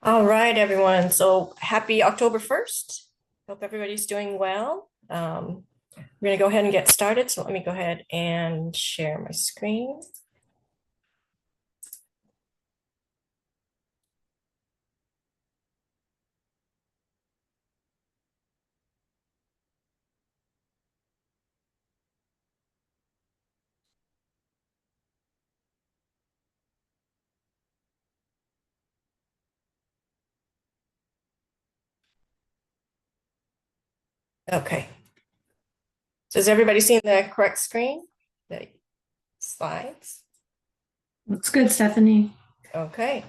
All right, everyone. So happy October 1st. Hope everybody's doing well. We're going to go ahead and get started. So let me go ahead and share my screen. Okay. So has everybody seen the correct screen? The slides? Looks good, Stephanie. Okay.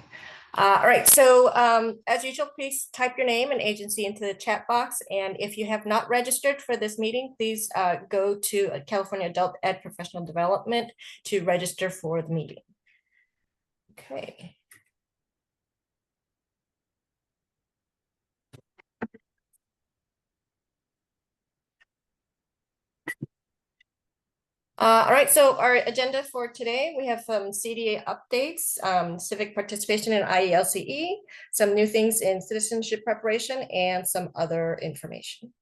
All right. So as usual, please type your name and agency into the chat box. And if you have not registered for this meeting, please go to California Adult Ed Professional Development to register for the meeting. Okay. All right, so our agenda for today, we have some CDA updates, civic participation in IELCE, some new things in citizenship preparation, and some other information.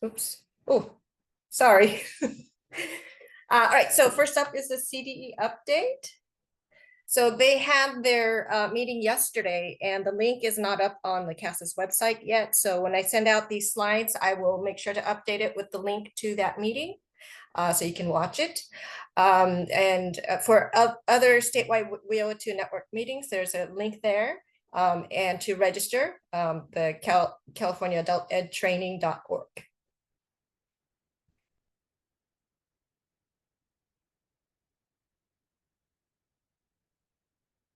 Oops. Oh, sorry. All right, so first up is the CDE update. So they had their meeting yesterday, and the link is not up on the CASAS website yet. So when I send out these slides, I will make sure to update it with the link to that meeting. So you can watch it. And for other statewide WIOA 2 network meetings, there's a link there. And to register, the California Adult Ed Training.org.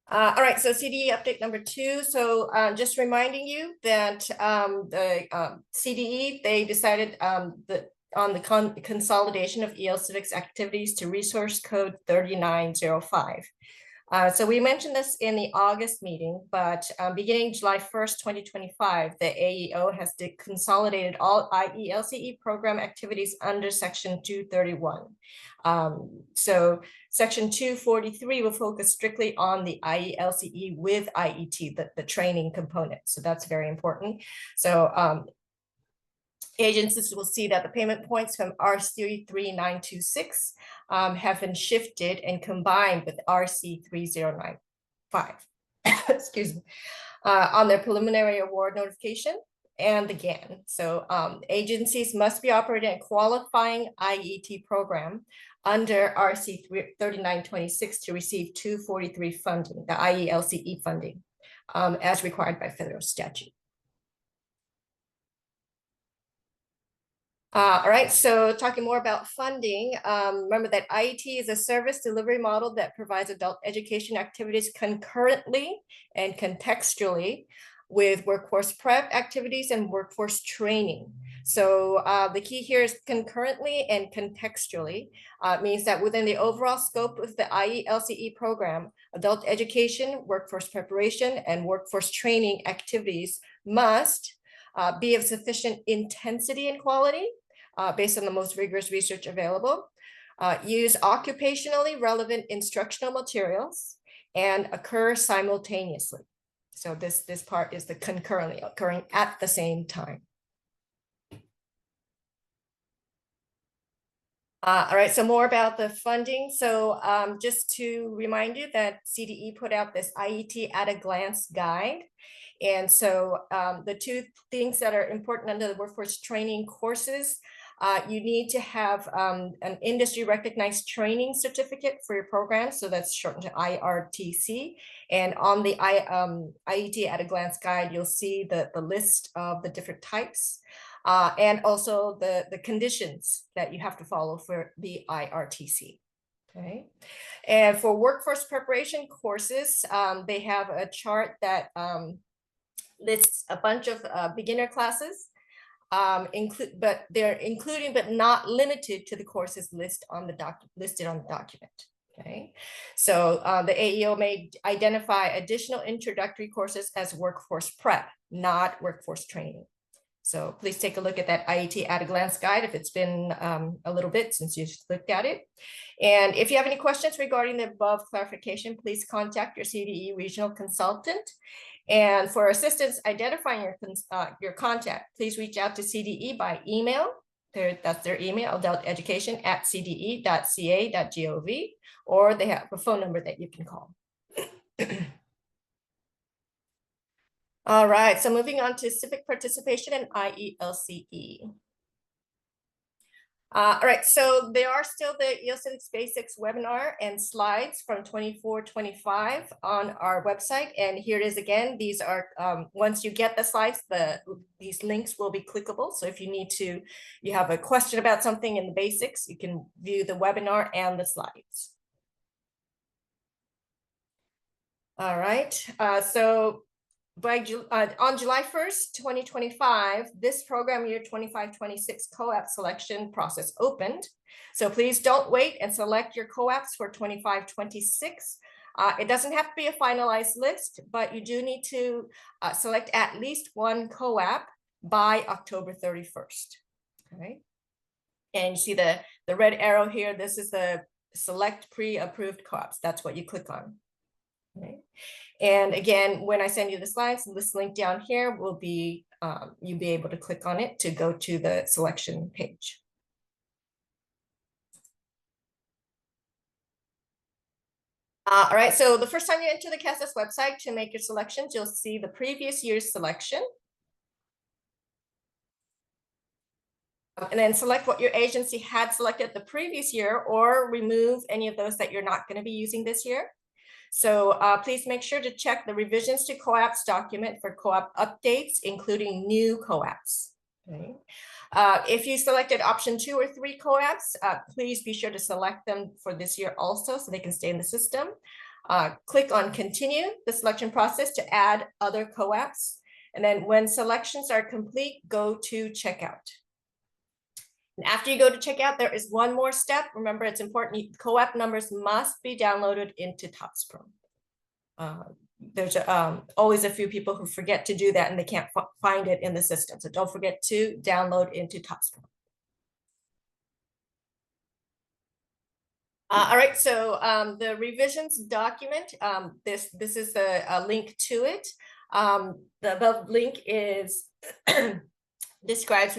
All right, so CDE update number 2. So just reminding you that the CDE, they decided that on the consolidation of EL Civics activities to resource code 3905. So we mentioned this in the August meeting, but beginning July 1st, 2025, the AEO has consolidated all IELCE program activities under Section 231. So Section 243 will focus strictly on the IELCE with IET, the training component. So that's very important. So agencies will see that the payment points from RC 3926 have been shifted and combined with RC 3095. Excuse me, on their preliminary award notification and again. So agencies must be operating a qualifying IET program under RC 3926 to receive 243 funding, the IELCE funding, as required by federal statute. All right, so talking more about funding, remember that IET is a service delivery model that provides adult education activities concurrently and contextually with workforce prep activities and workforce training. So the key here is concurrently and contextually. Means that within the overall scope of the IELCE program, adult education, workforce preparation, and workforce training activities must be of sufficient intensity and quality based on the most rigorous research available, use occupationally relevant instructional materials, and occur simultaneously. So this part is the concurrently, occurring at the same time. All right, so more about the funding. So just to remind you that CDE put out this IET at a glance guide. And so the two things that are important under the workforce training courses, you need to have an industry recognized training certificate for your program. So that's shortened to IRTC. And on the IET at a glance guide, you'll see the list of the different types. And also the conditions that you have to follow for the IRTC. Okay, and for workforce preparation courses, they have a chart that lists a bunch of beginner classes, but they're including but not limited to the courses listed on the document. Okay, so the AEO may identify additional introductory courses as workforce prep, not workforce training. So please take a look at that IET at a glance guide if it's been a little bit since you've looked at it. And if you have any questions regarding the above clarification, please contact your CDE regional consultant. And for assistance identifying your contact, please reach out to CDE by email. That's their email, adulteducation@cde.ca.gov, or they have a phone number that you can call. All right, so moving on to civic participation and IELCE. All right, so there are still the IELTS Civics Basics webinar and slides from 24-25 on our website. And here it is again. These are, once you get the slides, these links will be clickable. So if you have a question about something in the basics, you can view the webinar and the slides. All right, so on July 1st, 2025, this program year 25-26 co-op selection process opened. So please don't wait and select your co-ops for 25-26. It doesn't have to be a finalized list, but you do need to select at least one co-op by October 31st. All right. And you see the red arrow here. This is the select pre-approved co-ops. That's what you click on. Okay. And again, when I send you the slides, this link down here will be, you'll be able to click on it to go to the selection page. All right, so the first time you enter the CASAS website to make your selections, you'll see the previous year's selection. And then select what your agency had selected the previous year, or remove any of those that you're not going to be using this year. So please make sure to check the revisions to co-ops document for co-op updates, including new co-ops. Okay. If you selected option 2 or 3 co-ops, please be sure to select them for this year also so they can stay in the system. Click on continue the selection process to add other co-ops. And then when selections are complete, go to checkout. And after you go to checkout, there is one more step. Remember, it's important. Co-op numbers must be downloaded into TOPS-Pro. There's always a few people who forget to do that and they can't find it in the system. So don't forget to download into TOPS-Pro. All right, so the revisions document, this is a link to it. The above link is describes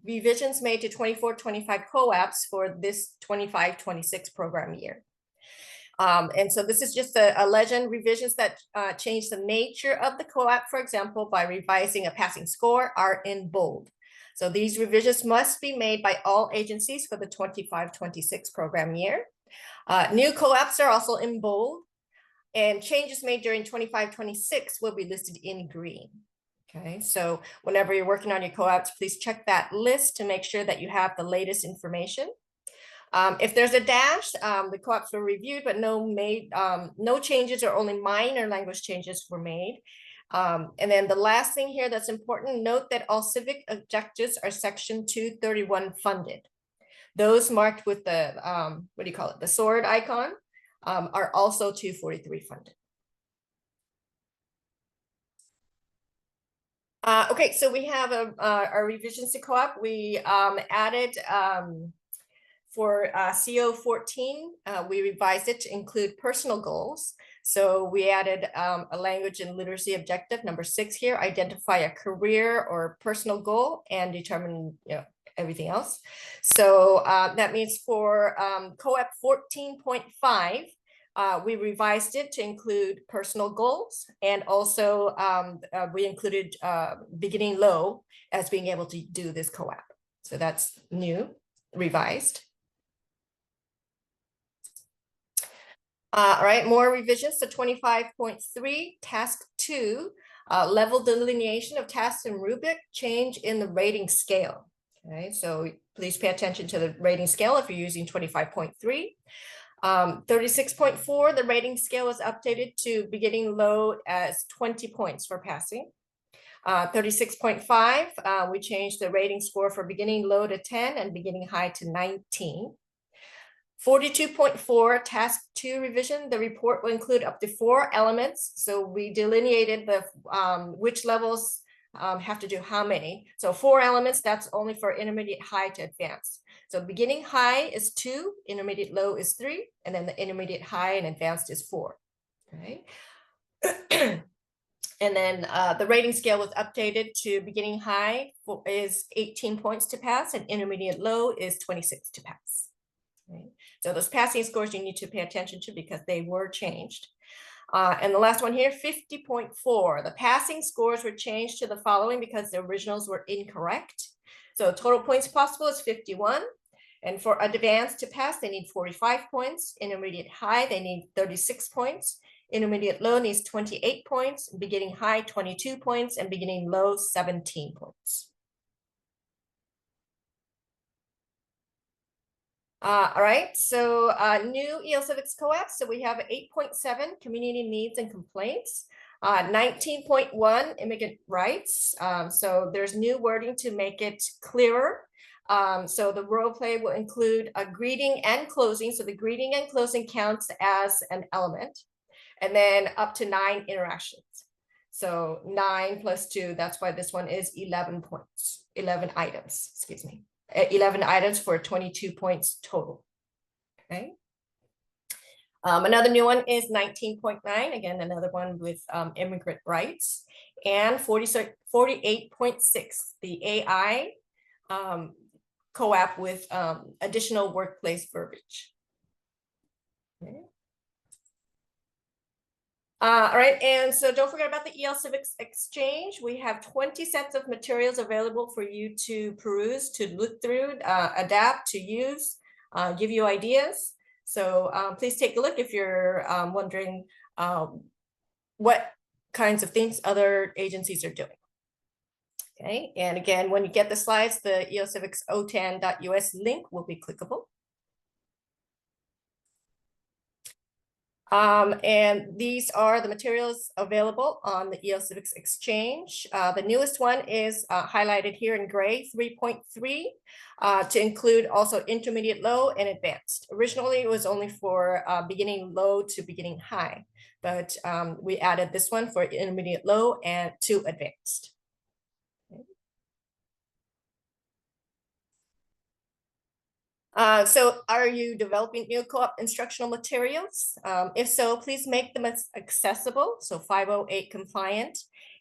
revisions made to 24-25 co-ops for this 25-26 program year. And so this is just a legend. Revisions that change the nature of the co-op, for example, by revising a passing score, are in bold. So these revisions must be made by all agencies for the 25-26 program year. New co-ops are also in bold, and changes made during 25-26 will be listed in green. Okay, so whenever you're working on your co-ops, please check that list to make sure that you have the latest information. If there's a dash, the co-ops were reviewed, but no changes or only minor language changes were made. And then the last thing here that's important, note that all civic objectives are section 231 funded. Those marked with the, what do you call it, the sword icon, are also 243 funded. Okay, so we have our revisions to co-op. We added for CO 14, we revised it to include personal goals. So we added a language and literacy objective, number 6 here, identify a career or personal goal and determine everything else. So that means for co-op 14.5, we revised it to include personal goals, and also we included beginning low as being able to do this co-op. So that's new, revised. All right, more revisions to 25.3, task 2, level delineation of tasks and rubric, change in the rating scale. Okay, so please pay attention to the rating scale if you're using 25.3. 36.4, the rating scale was updated to beginning low as 20 points for passing. 36.5, we changed the rating score for beginning low to 10 and beginning high to 19. 42.4, task 2 revision, the report will include up to 4 elements. So we delineated the which levels have to do how many. So 4 elements, that's only for intermediate high to advanced. So beginning high is 2, intermediate low is 3, and then the intermediate high and advanced is 4. Okay. And then the rating scale was updated to beginning high is 18 points to pass, and intermediate low is 26 to pass. Okay. So those passing scores you need to pay attention to because they were changed. And the last one here, 50.4. The passing scores were changed to the following because the originals were incorrect. So total points possible is 51. And for advanced to pass, they need 45 points. Intermediate high, they need 36 points. Intermediate low needs 28 points. Beginning high, 22 points. And beginning low, 17 points. All right, so new EL Civics co-op. So we have 8.7 community needs and complaints, 19.1 immigrant rights. So there's new wording to make it clearer. So the role play will include a greeting and closing. So the greeting and closing counts as an element, and then up to 9 interactions. So 9 plus 2, that's why this one is 11 points, 11 items, excuse me. 11 items for 22 points total. Okay. Another new one is 19.9, again, another one with immigrant rights, and 48.6, the AI co-op with additional workplace verbiage. Okay. All right, and so don't forget about the EL Civics Exchange. We have 20 sets of materials available for you to peruse, to look through, adapt, to use, give you ideas. So please take a look if you're wondering what kinds of things other agencies are doing. Okay, and again, when you get the slides, the ELCivics otan.us link will be clickable. And these are the materials available on the EL Civics Exchange. The newest one is highlighted here in gray, 3.3, to include also intermediate low and advanced. Originally, it was only for beginning low to beginning high, but we added this one for intermediate low and to advanced. So are you developing new co-op instructional materials? If so, please make them accessible, so 508 compliant.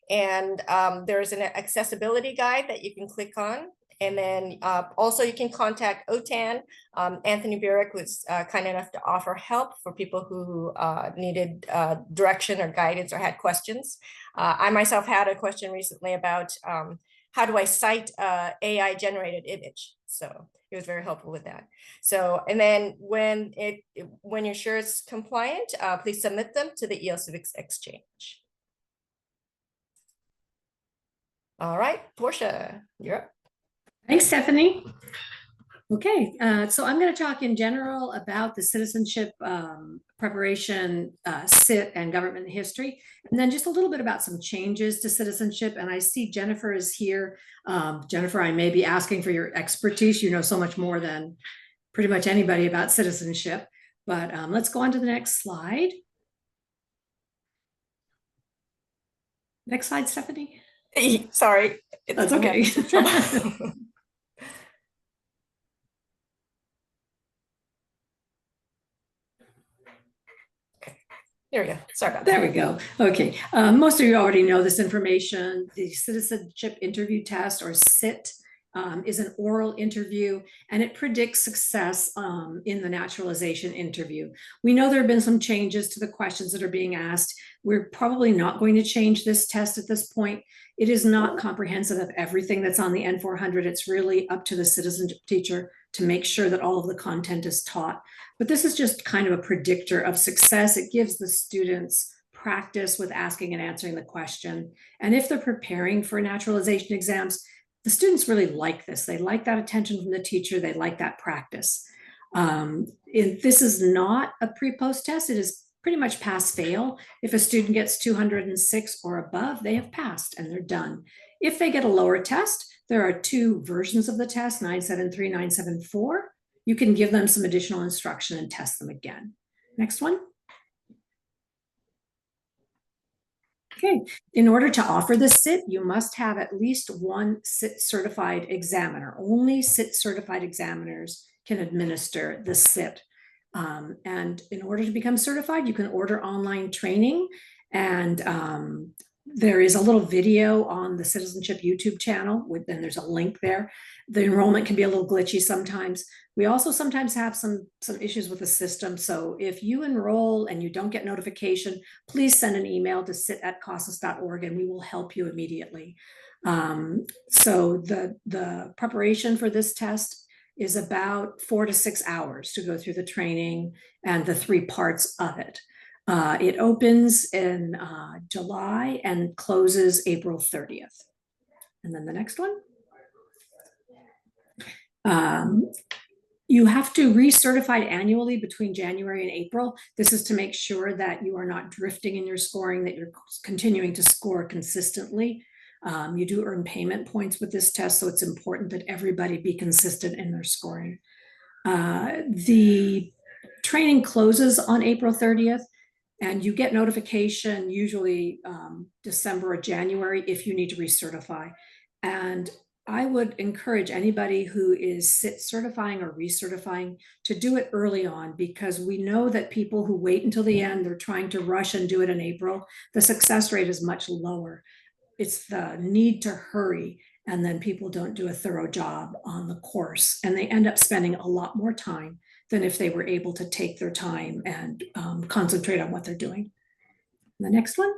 And there's an accessibility guide that you can click on. And then also you can contact OTAN. Anthony Burek was kind enough to offer help for people who needed direction or guidance or had questions. I myself had a question recently about how do I cite AI generated image? So it was very helpful with that. So, and then when you're sure it's compliant, please submit them to the EL Civics Exchange. All right, Portia, you're up. Thanks, Stephanie. Okay, so I'm going to talk in general about the citizenship preparation, CIT, and government history, and then just a little bit about some changes to citizenship. And I see Jennifer is here. Jennifer, I may be asking for your expertise. You know so much more than pretty much anybody about citizenship, but let's go on to the next slide. Next slide, Stephanie. Sorry. That's okay. There we go. Sorry about that. There we go. Okay. Most of you already know this information. The Citizenship Interview Test, or CIT, is an oral interview, and it predicts success in the naturalization interview. We know there have been some changes to the questions that are being asked. We're probably not going to change this test at this point. It is not comprehensive of everything that's on the N400. It's really up to the citizenship teacher to make sure that all of the content is taught. But this is just kind of a predictor of success. It gives the students practice with asking and answering the question. And if they're preparing for naturalization exams, the students really like this. They like that attention from the teacher. They like that practice. This is not a pre-post test. It is pretty much pass-fail. If a student gets 206 or above, they have passed and they're done. If they get a lower test, there are 2 versions of the test, 973, 974. You can give them some additional instruction and test them again. Next one. Okay, in order to offer the SIT, you must have at least one SIT certified examiner. Only SIT certified examiners can administer the SIT. And in order to become certified, you can order online training, and there is a little video on the Citizenship YouTube channel, and there's a link there. The enrollment can be a little glitchy sometimes. We also sometimes have some issues with the system. So if you enroll and you don't get notification, please send an email to sit@casas.org and we will help you immediately. So the preparation for this test is about 4 to 6 hours to go through the training and the 3 parts of it. It opens in July and closes April 30th. And then the next one. You have to recertify annually between January and April. This is to make sure that you are not drifting in your scoring, that you're continuing to score consistently. You do earn payment points with this test, so it's important that everybody be consistent in their scoring. The training closes on April 30th, and you get notification usually December or January if you need to recertify. And I would encourage anybody who is SIT certifying or recertifying to do it early on, because we know that people who wait until the end, they're trying to rush and do it in April, the success rate is much lower. It's the need to hurry, and then people don't do a thorough job on the course, and they end up spending a lot more time than if they were able to take their time and concentrate on what they're doing. The next one.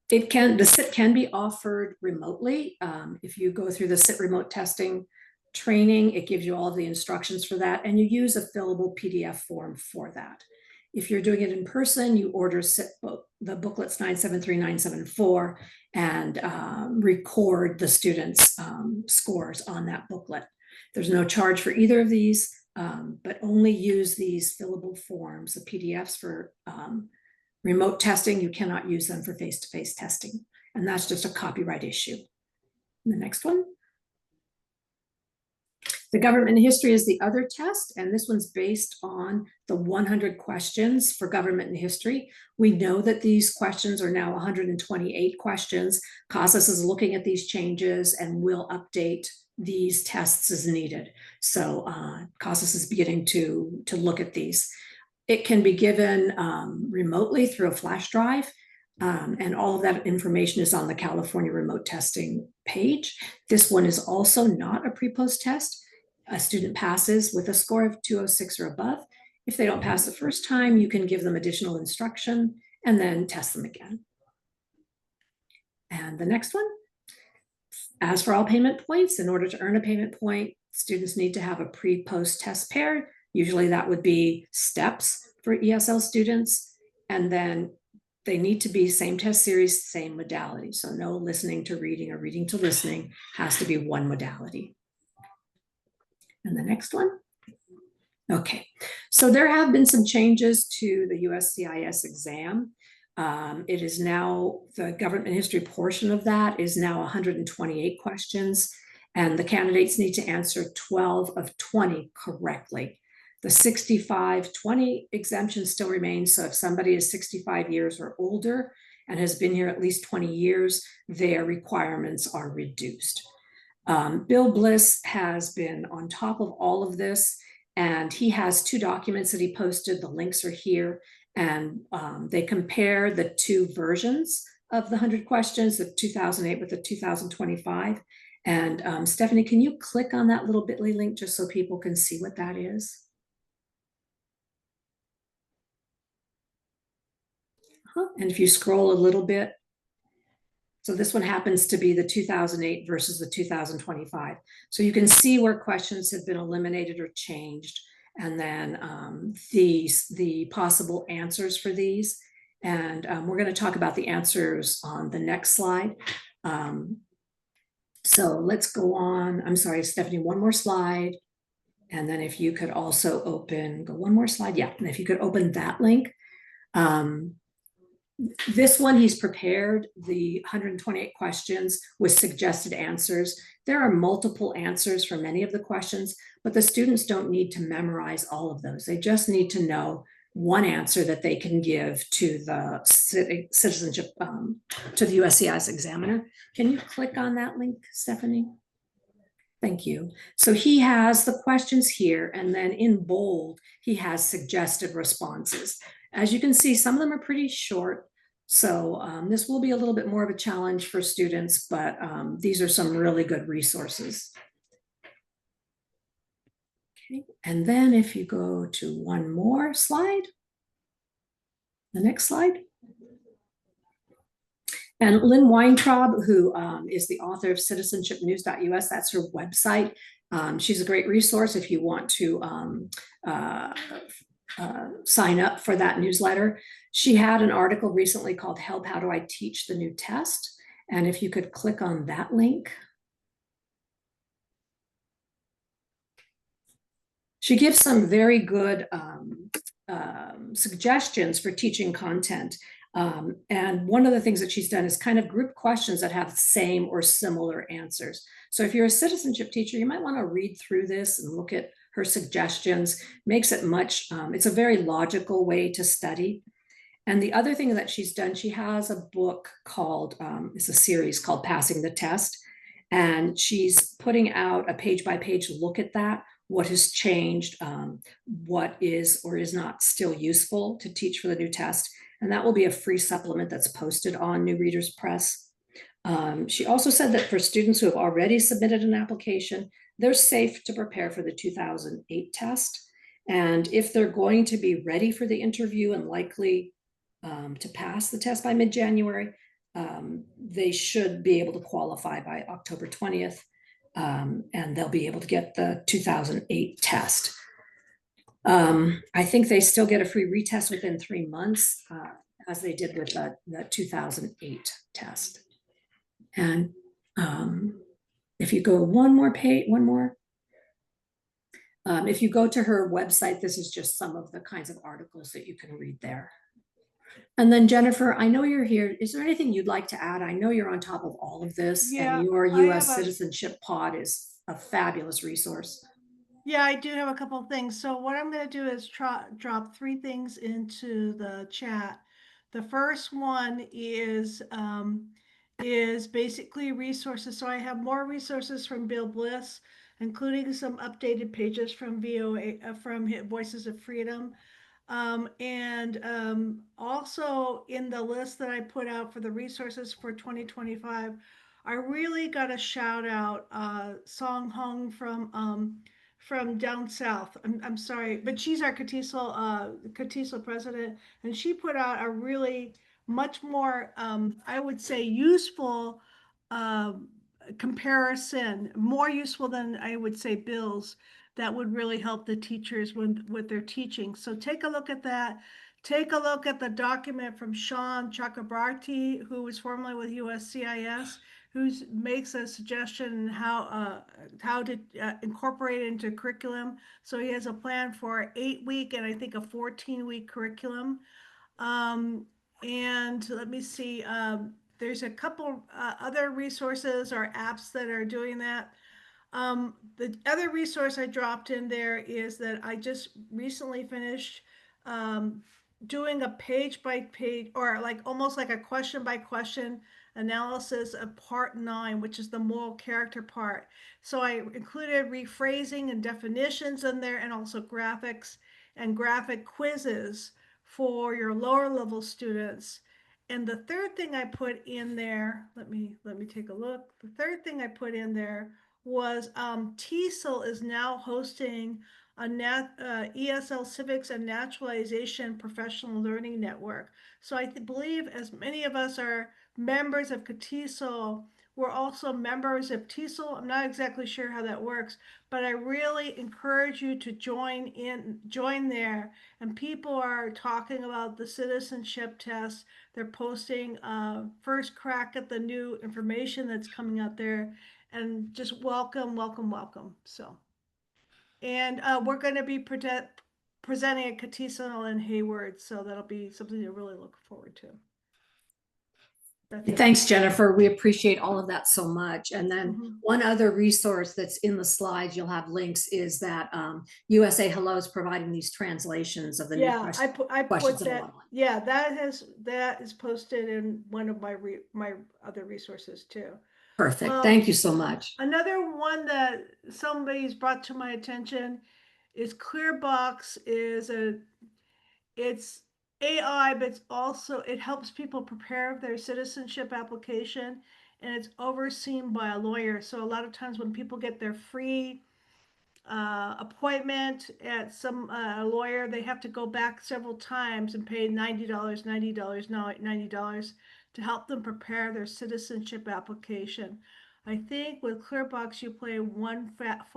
The SIT can be offered remotely. If you go through the SIT remote testing training, it gives you all of the instructions for that, and you use a fillable PDF form for that. If you're doing it in person, you order SIT the booklets 973, 974, and record the students' scores on that booklet. There's no charge for either of these, but only use these fillable forms, the PDFs for remote testing. You cannot use them for face-to-face testing, and that's just a copyright issue. The next one. The government history is the other test, and this one's based on the 100 questions for government and history. We know that these questions are now 128 questions. CASAS is looking at these changes and will update these tests as needed. So CASAS is beginning to look at these. It can be given remotely through a flash drive, and all of that information is on the California remote testing page. This one is also not a pre-post test. A student passes with a score of 206 or above. If they don't pass the first time, you can give them additional instruction and then test them again. And the next one. As for all payment points, in order to earn a payment point, students need to have a pre-post test pair. Usually that would be STEPS for ESL students, and then they need to be same test series, same modality. So no listening to reading or reading to listening, has to be one modality. And the next one. Okay, so there have been some changes to the USCIS exam. It is now, the government history portion of that is now 128 questions, and the candidates need to answer 12 of 20 correctly. The 65-20 exemption still remains, so if somebody is 65 years or older and has been here at least 20 years, their requirements are reduced. Bill Bliss has been on top of all of this, and he has 2 documents that he posted. The links are here, and they compare the 2 versions of the 100 questions, the 2008 with the 2025. And Stephanie, can you click on that little bit.ly link just so people can see what that is? And if you scroll a little bit, so this one happens to be the 2008 versus the 2025. So you can see where questions have been eliminated or changed, and then the possible answers for these. And we're going to talk about the answers on the next slide. So let's go on. I'm sorry, Stephanie, one more slide. And then if you could also open, go one more slide. Yeah, and if you could open that link. This one, he's prepared the 128 questions with suggested answers. There are multiple answers for many of the questions, but the students don't need to memorize all of those. They just need to know one answer that they can give to the citizenship, to the USCIS examiner. Can you click on that link, Stephanie? Thank you. So he has the questions here, and then in bold, he has suggested responses. As you can see, some of them are pretty short. So this will be a little bit more of a challenge for students, but these are some really good resources. Okay. And then if you go to one more slide, the next slide. And Lynn Weintraub, who is the author of citizenshipnews.us, that's her website. She's a great resource if you want to sign up for that newsletter. She had an article recently called Help, How Do I Teach the New Test? And if you could click on that link. She gives some very good suggestions for teaching content. And one of the things that she's done is kind of group questions that have the same or similar answers. So if you're a citizenship teacher, you might want to read through this and look at her suggestions. Makes it much, it's a very logical way to study. And the other thing that she's done, she has a book called, it's a series called Passing the Test. And she's putting out a page-by-page look at that, what has changed, what is or is not still useful to teach for the new test. And that will be a free supplement that's posted on New Readers Press. She also said that for students who have already submitted an application, they're safe to prepare for the 2008 test. And if they're going to be ready for the interview and likely to pass the test by mid-January, they should be able to qualify by October 20th, and they'll be able to get the 2008 test. I think they still get a free retest within 3 months, as they did with the 2008 test. And if you go one more page, if you go to her website, this is just some of the kinds of articles that you can read there. And then Jennifer, I know you're here. Is there anything you'd like to add? I know you're on top of all of this, Yeah, and your I US have a- Citizenship Pod is a fabulous resource. Yeah, I do have a couple of things. So what I'm going to do is drop 3 things into the chat. The first one is basically resources. So I have more resources from Bill Bliss, including some updated pages from VOA, from Voices of Freedom. Also in the list that I put out for the resources for 2025, I really got a shout out Song Hong from down south. I'm sorry, but she's our CATISL president, and she put out a really much more I would say useful comparison, more useful than I would say Bill's, that would really help the teachers with what they're teaching. So take a look at that. Take a look at the document from Sean Chakrabarty, who was formerly with USCIS, who makes a suggestion how to incorporate it into curriculum. So he has a plan for an 8-week and I think a 14-week curriculum. And let me see, there's a couple other resources or apps that are doing that. The other resource I dropped in there is that I just recently finished doing a page by page, or like almost like a question by question analysis of part 9, which is the moral character part. So I included rephrasing and definitions in there, and also graphics and graphic quizzes for your lower level students. And the third thing I put in there, let me take a look. The third thing I put in there was TESOL is now hosting a ESL Civics and Naturalization Professional Learning Network. So I believe as many of us are members of CATISL, we're also members of TESOL. I'm not exactly sure how that works, but I really encourage you to join there. And people are talking about the citizenship test. They're posting first crack at the new information that's coming out there, and just welcome. So, and we're going to be presenting at CATISL in Hayward, so that'll be something to really look forward to. That's it. Thanks, Jennifer. We appreciate all of that so much. And then Mhm. one other resource that's in the slides, you'll have links, is that USA Hello is providing these translations of the new Yeah, I questions put in a that, one-line. yeah, that is posted in one of my other resources too. Perfect. Thank you so much. Another one that somebody's brought to my attention is Clearbox it's AI, but it's also, it helps people prepare their citizenship application, and it's overseen by a lawyer. So a lot of times when people get their free appointment at some lawyer, they have to go back several times and pay $90, $90 to help them prepare their citizenship application. I think with Clearbox you pay one flat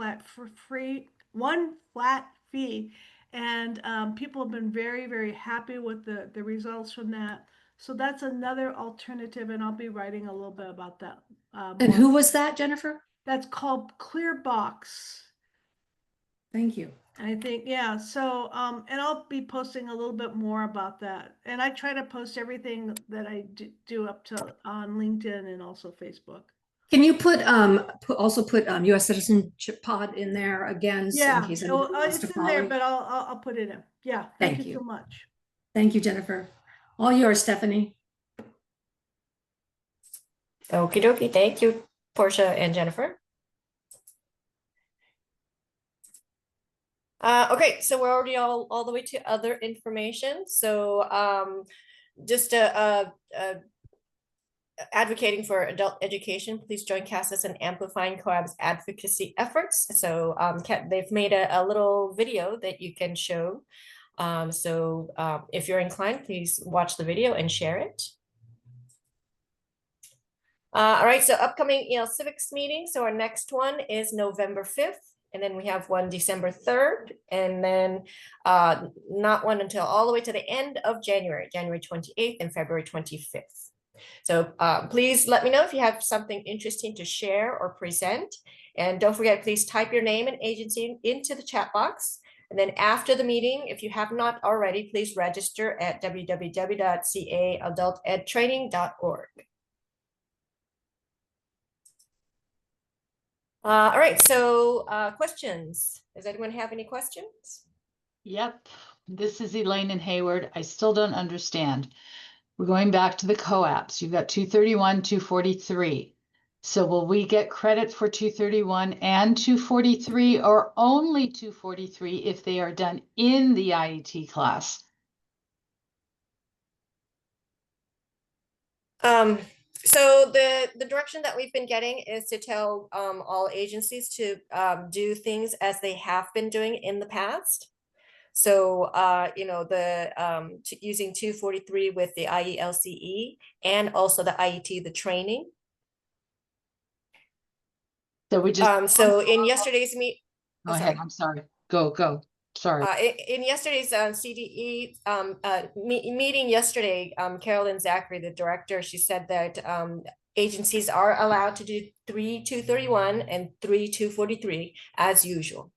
fee, and people have been very, very happy with the results from that. So that's another alternative, and I'll be writing a little bit about that. And who was that, Jennifer? That's called Clearbox. Thank you. I think, yeah, so, and I'll be posting a little bit more about that. And I try to post everything that I do up to on LinkedIn and also Facebook. Can you also put US Citizenship Pod in there again, in Yeah, case anyone wants to it's in there, follow? but I'll put it in. Yeah, thank you so much. Thank you, Jennifer. All yours, Stephanie. Okie dokie. Thank you, Portia and Jennifer. Okay, so we're already all the way to other information. So just advocating for adult education, please join CASAS in amplifying COAB's advocacy efforts. So they've made a little video that you can show. If you're inclined, please watch the video and share it. All right, so upcoming EL Civics meeting. So our next one is November 5th. And then we have one December 3rd, and then not one until all the way to the end of January 28th and February 25th. So please let me know if you have something interesting to share or present. And don't forget, please type your name and agency into the chat box. And then after the meeting, if you have not already, please register at www.caadultedtraining.org. All right, so questions. Does anyone have any questions? Yep, this is Elaine in Hayward. I still don't understand. We're going back to the COAPs. You've got 231, 243. So will we get credit for 231 and 243, or only 243 if they are done in the IET class? So the direction that we've been getting is to tell all agencies to do things as they have been doing in the past. So using 243 with the IELCE and also the IET, the training. So we just so in yesterday's go ahead. I'm sorry. Go. Sorry. In yesterday's CDE meeting yesterday, Carolyn Zachary, the director, she said that agencies are allowed to do 3 231 and 3 243 as usual.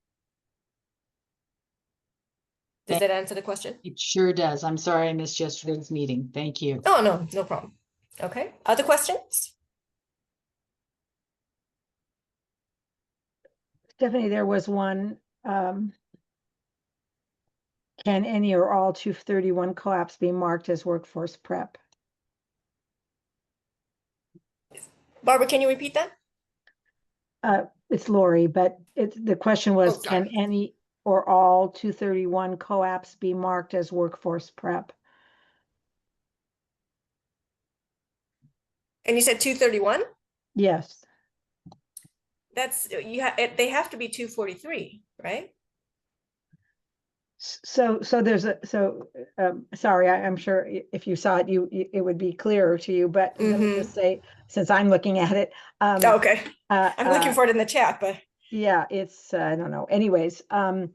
Does that answer the question? It sure does. I'm sorry I missed yesterday's meeting. Thank you. Oh, no problem. Okay. Other questions? Stephanie, there was one. Can any or all 231 co-ops be marked as workforce prep? Barbara, can you repeat that? It's Lori, but the question was, sorry. can any or all 231 co-ops be marked as workforce prep? And you said 231? Yes. That's they have to be 243, right? So there's sorry, I'm sure if you saw it, it would be clearer to you, but let me just say, since I'm looking at it. Okay. I'm looking for it in the chat, but. Yeah, it's, I don't know. Anyways, we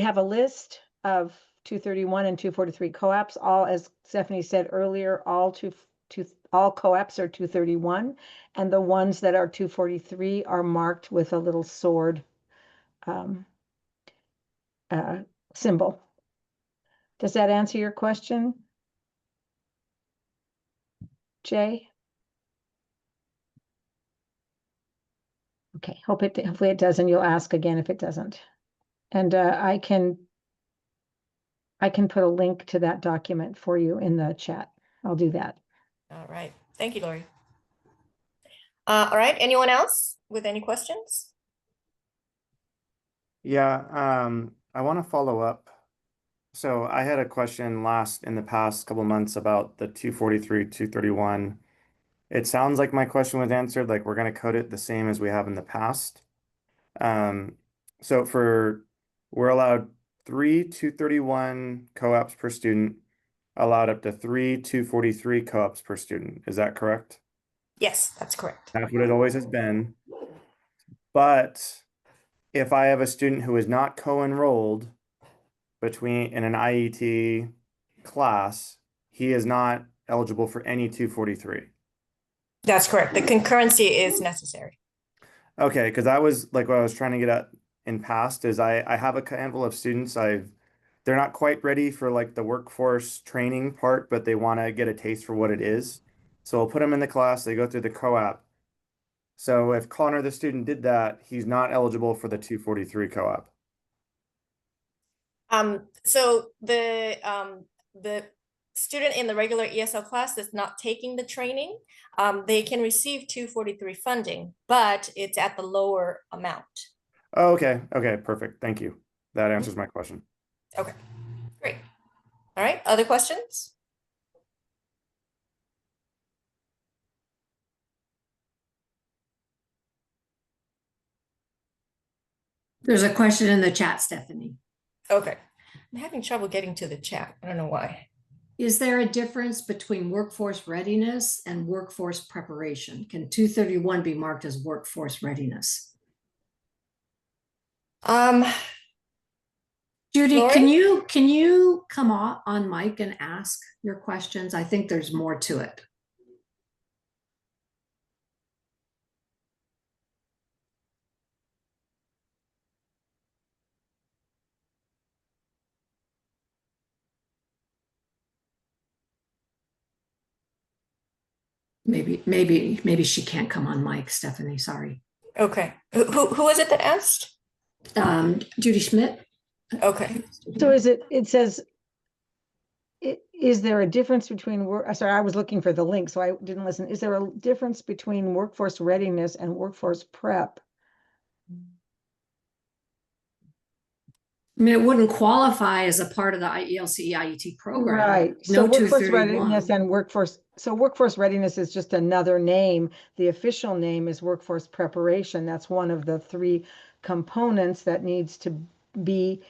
have a list of 231 and 243 co-ops, all, as Stephanie said earlier, all co-ops are 231, and the ones that are 243 are marked with a little sword symbol. Does that answer your question? Jay? Okay, hopefully it does, and you'll ask again if it doesn't. And I can put a link to that document for you in the chat. I'll do that. All right. Thank you, Lori. All right. Anyone else with any questions? Yeah, I want to follow up. So I had a question in the past couple months about the 243, 231. It sounds like my question was answered, like we're going to code it the same as we have in the past. So we're allowed 3 231 co-ops per student, allowed up to 3 243 co-ops per student. Is that correct? Yes, that's correct. That's what it always has been. But if I have a student who is not co-enrolled in an IET class, he is not eligible for any 243. That's correct. The concurrency is necessary. Okay, because that was like what I was trying to get at in past is I have a handful of students they're not quite ready for like the workforce training part, but they want to get a taste for what it is. So we'll put them in the class, they go through the co-op. So if Connor, the student, did that, he's not eligible for the 243 co-op. So the student in the regular ESL class that's not taking the training, they can receive 243 funding, but it's at the lower amount. Oh, okay. Okay, perfect. Thank you. That answers my question. Okay, great. All right, other questions? There's a question in the chat, Stephanie. Okay, I'm having trouble getting to the chat. I don't know why. Is there a difference between workforce readiness and workforce preparation? Can 231 be marked as workforce readiness? Judy, Lori? can you come on mic and ask your questions? I think there's more to it. Maybe she can't come on mic, Stephanie. Sorry. Okay, who was it that asked? Judy Schmidt. Okay. So it says, is there a difference between sorry, I was looking for the link, so I didn't listen. Is there a difference between workforce readiness and workforce prep? I mean, it wouldn't qualify as a part of the IELCE IET program. Right. No So workforce 231. readiness and workforce readiness is just another name. The official name is workforce preparation. That's one of the 3 components that needs to be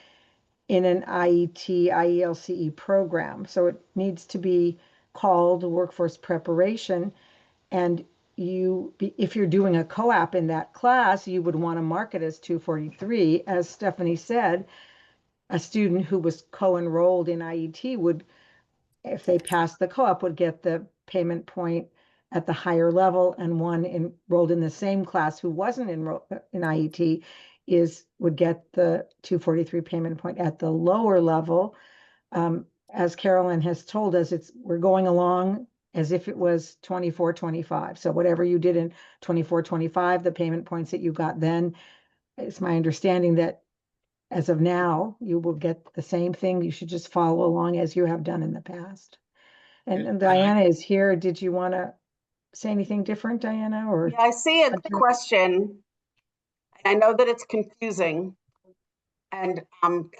in an IET, IELCE program. So it needs to be called workforce preparation. And if you're doing a co-op in that class, you would want to mark it as 243. As Stephanie said, a student who was co-enrolled in IET would, if they passed the co-op, would get the payment point at the higher level, and one enrolled in the same class who wasn't enrolled in IET would get the 243 payment point at the lower level. As Carolyn has told us, we're going along as if it was 24-25. So whatever you did in 24-25, the payment points that you got then, it's my understanding that as of now, you will get the same thing. You should just follow along as you have done in the past. And Diana is here. Did you want to say anything different, Diana? Or yeah, I see a question. I know that it's confusing. And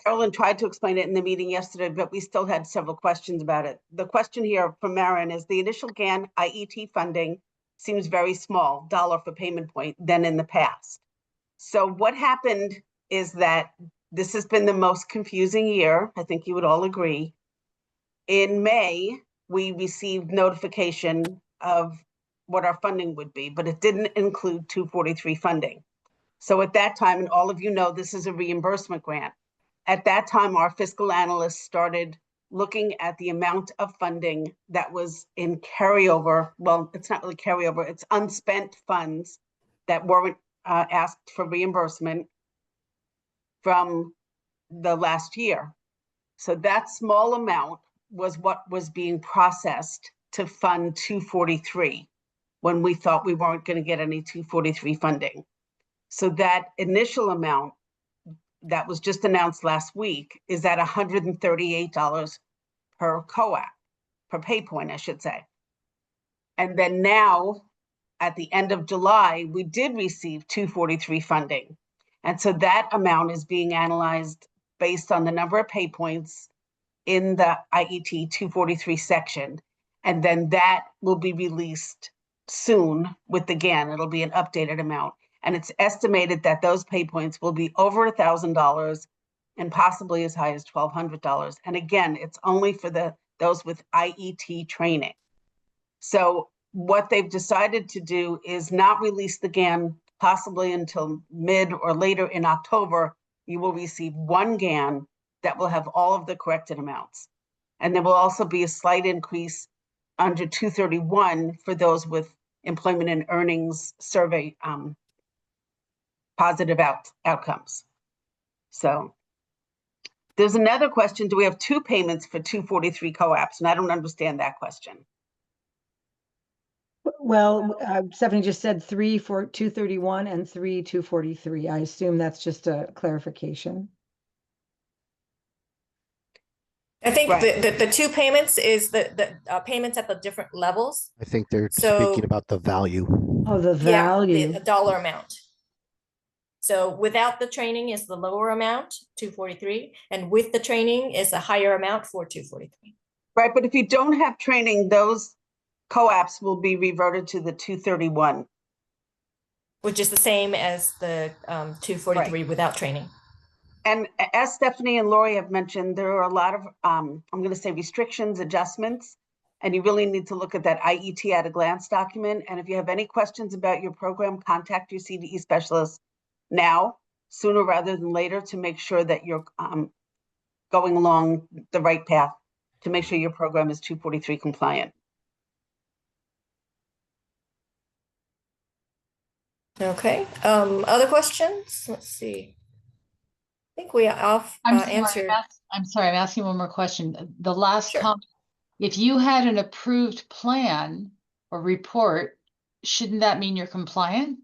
Carolyn tried to explain it in the meeting yesterday, but we still had several questions about it. The question here from Marin is the initial GAN IET funding seems very small, dollar for payment point, than in the past. So what happened is that this has been the most confusing year. I think you would all agree. In May, we received notification of what our funding would be, but it didn't include 243 funding. So at that time, and all of you know, this is a reimbursement grant. At that time, our fiscal analysts started looking at the amount of funding that was in carryover. Well, it's not really carryover, it's unspent funds that weren't asked for reimbursement from the last year. So that small amount was what was being processed to fund 243 when we thought we weren't going to get any 243 funding. So that initial amount that was just announced last week is at $138 per co-op, per pay point, I should say. And then now, at the end of July, we did receive 243 funding. And so that amount is being analyzed based on the number of pay points in the IET 243 section. And then that will be released soon with the GAN. It'll be an updated amount. And it's estimated that those pay points will be over $1,000 and possibly as high as $1,200. And again, it's only for those with IET training. So what they've decided to do is not release the GAN possibly until mid or later in October. You will receive one GAN that will have all of the corrected amounts. And there will also be a slight increase under 231 for those with employment and earnings survey positive outcomes. So there's another question. Do we have two payments for 243 co-ops? And I don't understand that question. Well, Stephanie just said 3 for 231 and 3 243. I assume that's just a clarification. I think Right. the two payments is the payments at the different levels. I think they're So- speaking about the value. Oh, the value. Yeah, the dollar amount. So without the training is the lower amount, 243, and with the training is a higher amount for 243. Right, but if you don't have training, those co-ops will be reverted to the 231. Which is the same as the 243 without training. And as Stephanie and Lori have mentioned, there are a lot of, I'm going to say restrictions, adjustments, and you really need to look at that IET at a glance document. And if you have any questions about your program, contact your CDE specialist now, sooner rather than later, to make sure that you're going along the right path to make sure your program is 243 compliant. Okay, other questions? Let's see. I think we answered. I'm sorry, I'm asking one more question. The last Sure. comment, if you had an approved plan or report, shouldn't that mean you're compliant?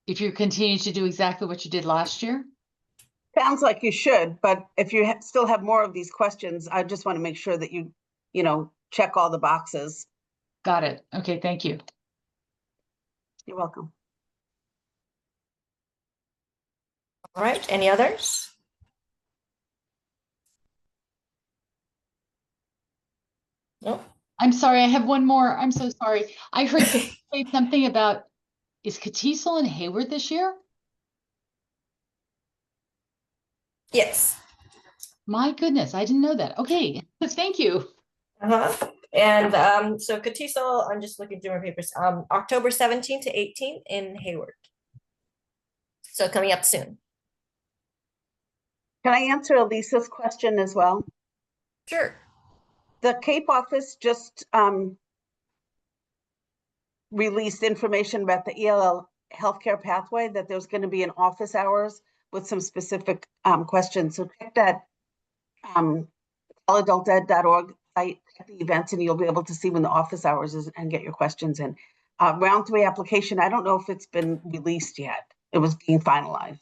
If you continue to do exactly what you did last year? Sounds like you should, but if you still have more of these questions, I just want to make sure that you check all the boxes. Got it. Okay, thank you. You're welcome. All right, any others? No. I'm sorry, I have one more. I'm so sorry. I heard you say something about, is Catisel in Hayward this year? Yes. My goodness, I didn't know that. Okay, thank you. And so Catisel, I'm just looking through my papers. October 17th to 18th in Hayward. So coming up soon. Can I answer Elisa's question as well? Sure. The Cape office just released information about the ELL healthcare pathway, that there's going to be an office hours with some specific questions. So check that alladulted.org site, check the events, and you'll be able to see when the office hours is and get your questions in. Round 3 application, I don't know if it's been released yet. It was being finalized.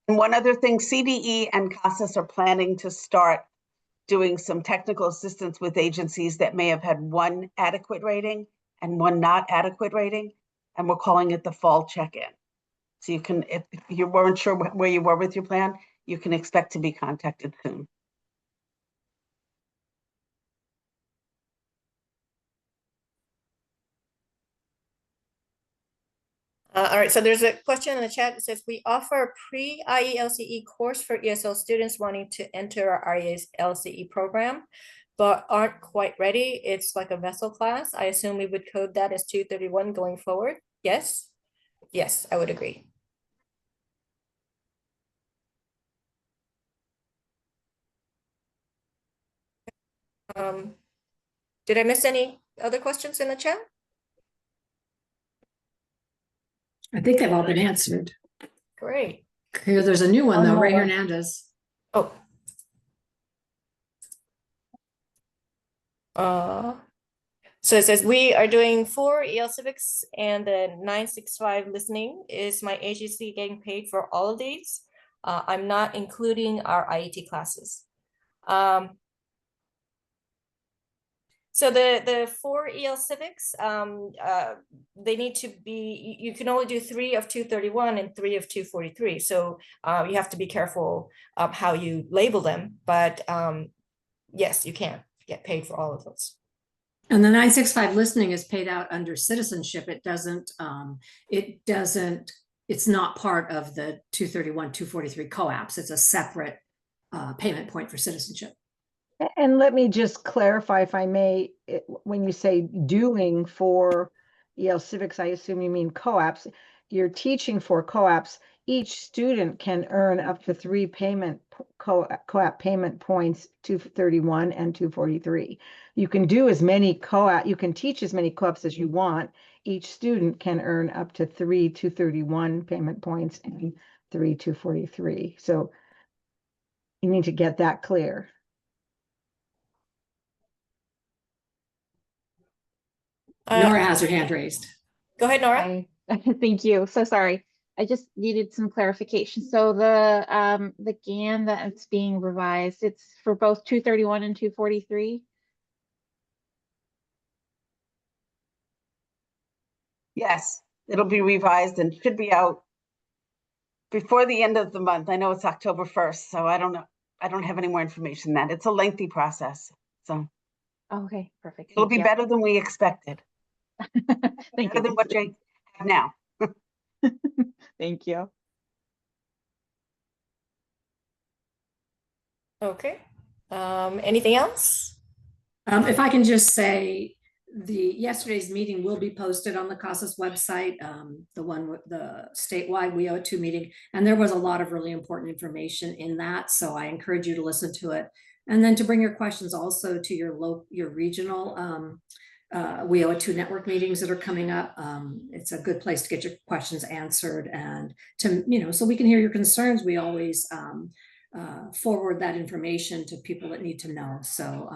And one other thing, CDE and CASAS are planning to start doing some technical assistance with agencies that may have had one adequate rating and one not adequate rating, and we're calling it the fall check-in. So you can, if you weren't sure where you were with your plan, you can expect to be contacted soon. All right, so there's a question in the chat that says, we offer a pre-IELCE course for ESL students wanting to enter our IELCE program, but aren't quite ready. It's like a vessel class. I assume we would code that as 231 going forward. Yes? Yes, I would agree. Did I miss any other questions in the chat? I think they've all been answered. Great. Here, there's a new one though, One Ray more. Hernandez. Oh, So it says we are doing 4 EL Civics and the 965 listening. Is my agency getting paid for all of these? I'm not including our IET classes. So the 4 EL Civics, they need to be, you can only do 3 of 231 and 3 of 243. So you have to be careful of how you label them, but yes, you can get paid for all of those. And the 965 listening is paid out under citizenship. It's not part of the 231, 243 co-ops. It's a separate payment point for citizenship. And let me just clarify, if I may, when you say doing for EL Civics, I assume you mean co-ops. You're teaching for co-ops. Each student can earn up to 3 co-op payment points, 231 and 243. You can do as many you can teach as many co-ops as you want. Each student can earn up to 3 231 payment points and 3 243. So you need to get that clear. Nora has her hand raised. Go ahead, Nora. Hi. Thank you. So sorry. I just needed some clarification. So the GAN that's being revised, it's for both 231 and 243? Yes, it'll be revised and should be out before the end of the month. I know it's October 1st, so I don't know. I don't have any more information than that. It's a lengthy process. So Okay, perfect. it'll Thank be you. better than we expected. Thank Better than you. what you have now. Thank you. Okay. Anything else? If I can just say, yesterday's meeting will be posted on the CASAS website, the one with the statewide WIOA 2 meeting, and there was a lot of really important information in that, so I encourage you to listen to it, and then to bring your questions also to your regional WIOA 2 network meetings that are coming up. It's a good place to get your questions answered, and so we can hear your concerns. We always forward that information to people that need to know. So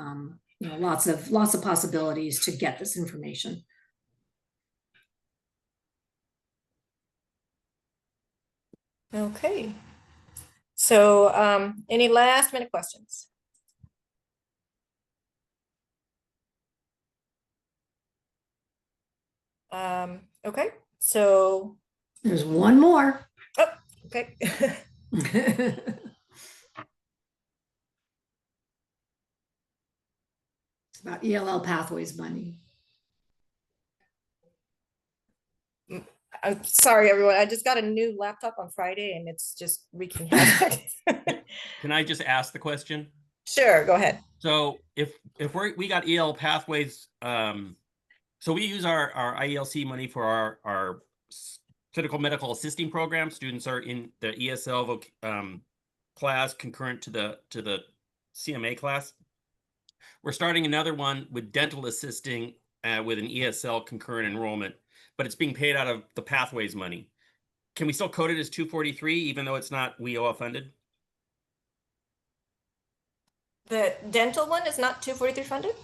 lots of possibilities to get this information. Okay. So any last minute questions? Okay, so there's one more. Oh, okay. It's about ELL pathways money. I'm sorry, everyone. I just got a new laptop on Friday and it's just wreaking havoc. Can I just ask the question? Sure, go ahead. So if we got EL pathways, so we use our IELCE money for our clinical medical assisting program. Students are in the ESL class concurrent to the CMA class. We're starting another one with dental assisting with an ESL concurrent enrollment, but it's being paid out of the pathways money. Can we still code it as 243 even though it's not WIOA funded? The dental one is not 243 funded?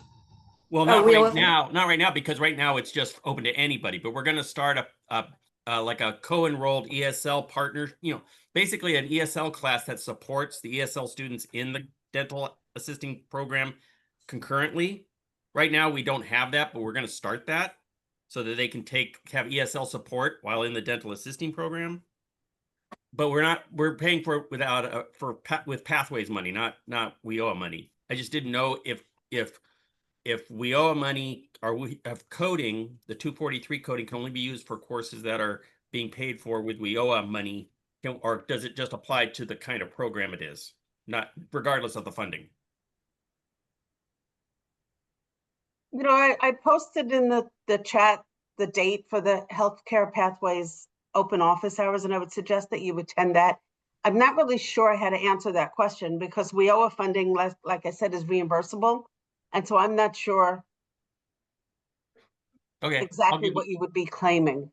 Well, not right now, because right now it's just open to anybody, but we're going to start like a co-enrolled ESL partner, basically an ESL class that supports the ESL students in the dental assisting program concurrently. Right now, we don't have that, but we're going to start that so that they can have ESL support while in the dental assisting program. But we're paying for it with pathways money, not WIOA money. I just didn't know if WIOA money or we have coding, the 243 coding can only be used for courses that are being paid for with WIOA money, or does it just apply to the kind of program it is, not regardless of the funding? I posted in the chat the date for the healthcare pathways open office hours, and I would suggest that you attend that. I'm not really sure how to answer that question because WIOA funding, like I said, is reimbursable. And so I'm not sure exactly what you would be claiming.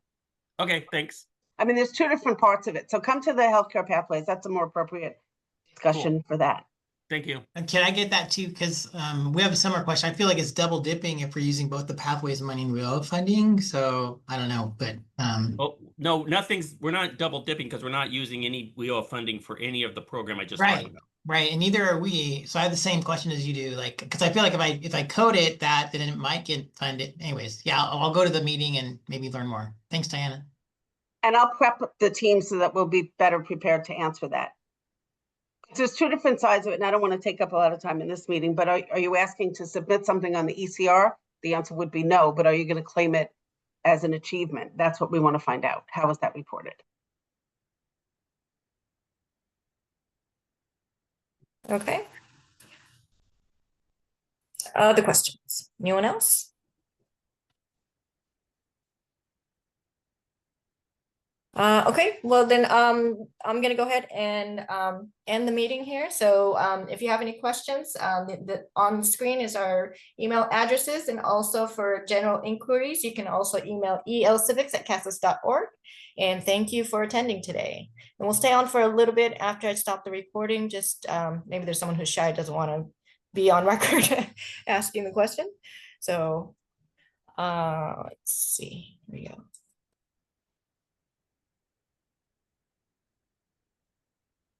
Okay, thanks. I mean, there's 2 different parts of it. So come to the healthcare pathways. That's a more appropriate discussion for that. Thank you. And can I get that too? Because we have a similar question. I feel like it's double dipping if we're using both the pathways money and WIOA funding. So I don't know, but Oh, no, we're not double dipping because we're not using any WIOA funding for any of the program I just right, talked about. right, and neither are we. So I have the same question as you do, like, because I feel like if I code it then it might get funded. Anyways, yeah, I'll go to the meeting and maybe learn more. Thanks, Diana. And I'll prep the team so that we'll be better prepared to answer that. There's two different sides of it, and I don't want to take up a lot of time in this meeting, but are you asking to submit something on the ECR? The answer would be no, but are you going to claim it as an achievement? That's what we want to find out. How is that reported? Okay. Other questions? Anyone else? Okay, well then I'm gonna go ahead and end the meeting here. So if you have any questions, on the screen is our email addresses, and also for general inquiries, you can also email elcivics@catholics.org. And thank you for attending today. And we'll stay on for a little bit after I stop the recording. Just maybe there's someone who's shy, doesn't want to be on record asking the question. So let's see. Here we go.